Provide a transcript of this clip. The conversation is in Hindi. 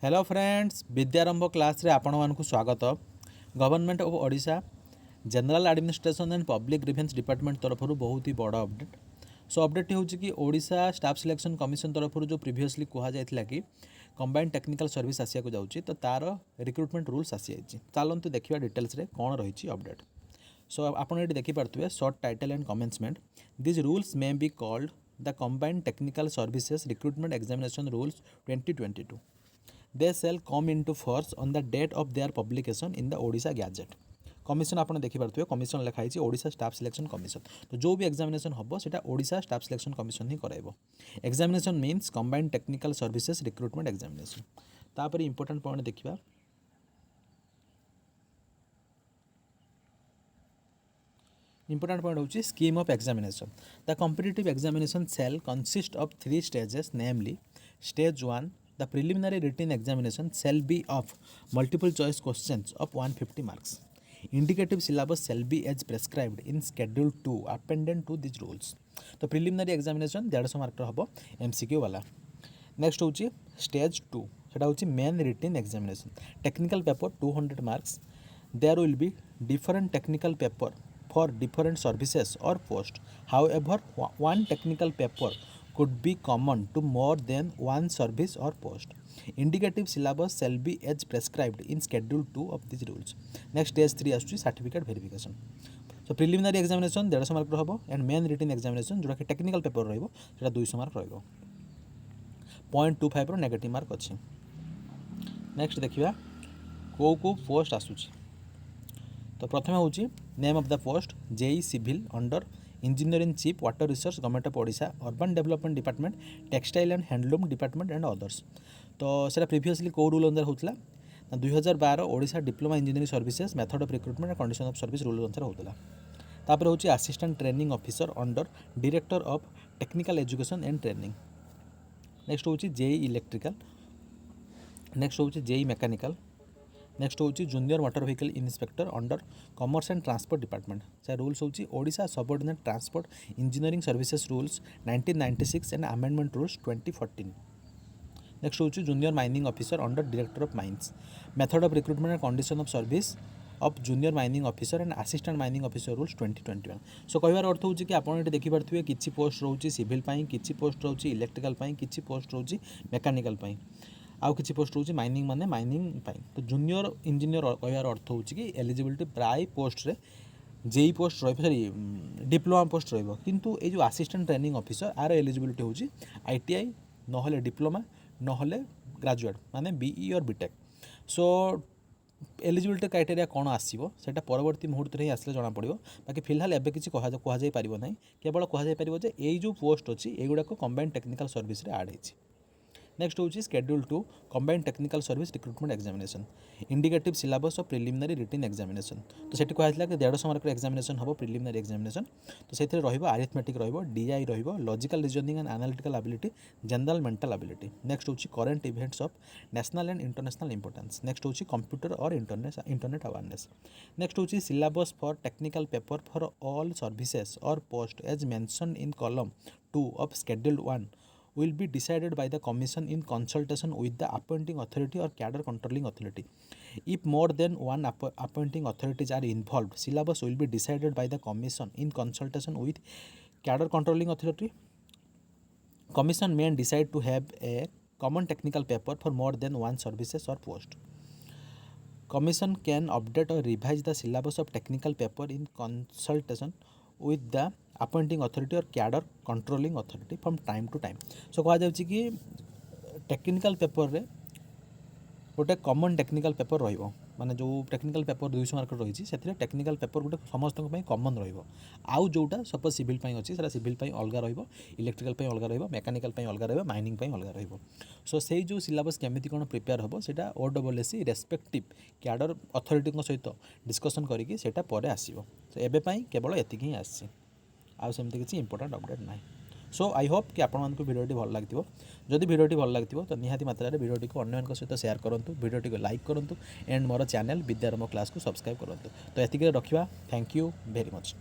हेलो फ्रेंड्स, विद्यारंभ क्लास रे आपण मानकु स्वागत। Government of Odisha general administration and public grievance department तरफ बहुत ही बड़ अपडेट। सो अपडेट हो कि ओडिशा स्टाफ सिलेक्शन कमिशन तरफ जो प्रीवियसली कहा जाता कि कंबाइंड टेक्निकल सर्विस आसिया को जाऊँगी तो तार रिक्रुटमेंट रूल्स आसी जाइए। चलते देखा डिटेल्स रे कौन रही अपडेट। सो आपड़ ये देखिपे short title and commencement this rules may be called the combined technical services recruitment examination rules 2022। They shall come into force on the date of their publication in the Odisha gazette. Commission आपने देखिपे कमिशन लिखाई ओडिशा स्टाफ सिलेक्शन कमिशन। तो जो भी एग्जामिनेशन हम से ओडिशा स्टाफ सिलेक्शन कमिशन ही कराइबो। Examination means combined technical services recruitment examination. तापर इंपोर्टेंट पॉइंट देखिबा। Important point होची scheme of examination. The competitive examination shall consist of 3 stages, namely stage 1 the preliminary written examination shall be of multiple choice questions of 150 marks. Indicative syllabus shall be as prescribed in schedule 2 appended to these rules. तो preliminary examination 150 मार्क हबो MCQ वाला। नेक्स्ट होची स्टेज 2 सेटा होची main written examination technical paper 200 marks. There will be different technical paper for different services or post. However, one technical paper could be common to more than one service or post. Indicative syllabus shall be as prescribed in schedule 2 of these rules. Next stage 3 आसुची सर्टिफिकेट वेरिफिकेशन। सो प्रिलिमिनारी एग्जामिनेशन 150 मार्क हम एंड मेन रिटन एग्जामिनेशन जोटा कि टेक्निकल पेपर रहा 200 मार्क रहा 0.25 नेगेटिव मार्क अच्छी। नेक्स्ट देखिए को पोस्ट आसूची। तो प्रथम हूँ name of the post JE civil under engineer in chief water resource government of Odisha urban development department textile and handloom department and others. तो सेटा प्रीवियसली कौ रूल अनुसार होता 2012 Odisha diploma engineering services method of recruitment and condition of service rule अनुसार होता। तापर हूँ assistant training officer under director of technical education and training. Next हूँ जेई इलेक्ट्रिकल। नेक्स्ट हूँ जेई मैकेनिकल। नेक्स्ट हूँ junior motor vehicle inspector under commerce and transport department. से रूल्स हूँ Odisha subordinate transport engineering services rules 1996 and amendment rules 2014। Next हूँ junior mining officer under director of mines method of recruitment and condition of service of junior mining officer and assistant mining officer rules 2021। So कहबार अर्थ हूँ कि आपड़ ये देखिपे किसी पोस्ट रोचे सिविल किसी पोस्ट रोचे इलेक्ट्रिकल किसी पोस्ट रोचे मेकानिकल आउ किसी पोस्ट रोचे माइनिंग माने माइनिंग पाई। तो जूनियर इंजीनियर कहबार अर्थ हूँ कि एलिजिबिलिटी प्राय पोस्ट रे जेई पोस्ट रही डिप्लोमा पोस्ट रही किंतु ये जो असिस्टेंट ट्रेनिंग ऑफिसर आर एलिजिबिलिटी हूँ ITI नहले डिप्लोमा नहले ग्रेजुएट माने BE और बीटेक। सो एलिजिबिलिटी क्राइटेरिया कौन आसो सेटा परवर्ती मुहूर्त ही आसले जना पड़ो। बाकी फिलहाल एवं किसी कहुई पार ना केवल कहुपर ये जो पोस्ट अच्छी युवाक कंबाइंड टेक्निकल सर्विस ऐड होती। नेक्स्ट हूँ schedule 2 combined technical service recruitment examination indicative syllabus of preliminary written examination. तो सेठी कहला कि 150 मार्क एग्जामिनेशन हम प्रिलिमिनरी एग्जामिनेशन। तो से arithmetic DI logical reasoning and analytical ability general mental ability. Next हूँ current events of national and international importance. Next हूँ कंप्यूटर और इंटरनेट अवेयरनेस। नेक्स्ट हूँ syllabus for technical paper for all services और post as mention in column 2 of schedule 1 will be decided by the commission in consultation with the appointing authority or cadre controlling authority. If more than one appointing authorities are involved, syllabus will be decided by the commission in consultation with cadre controlling authority. Commission may decide to have a common technical paper for more than one services or post. Commission can update or revise the syllabus of technical paper in consultation with the appointing authority or cadre controlling authority from time to time. सो कह कि टेक्निकल पेपर रे गोटे कॉमन टेक्निकल पेपर रहिबो माने जो टेक्निकल पेपर 200 मार्क रही से टेक्निकल पेपर गोटे समस्त कॉमन रहिबो। आउ जोटा सपोज सिविल अच्छी से सिविल अलग रहिबो इलेक्ट्रिकल अलग रहिबो मेकानिकल अलग रहिबो माइनिंग अलग रहिबो। सो से जो सिलेबस केमिति कोन प्रिपेयर होबो सेटा OSSC रेस्पेक्टिव कैडर अथॉरिटी सहित डिस्कशन करिकि सेटा परे आसीबो। सो एबे पई केवल एतिक ही आसी आउ सेमती किसी इंपोर्टेंट अपडेट ना। सो आई होप कि आपण भिडियोटी भल लगी जदि भिडियोटी भल लगी तो निहाती मात्रा भिडियोटी को अन्य सहित शेयर करूँ भिडियोटी को लाइक करूँ एंड मोर चैनल विद्यारंभ क्लास को सब्सक्राइब करूँ। तो एतिक रखा। Thank you very much.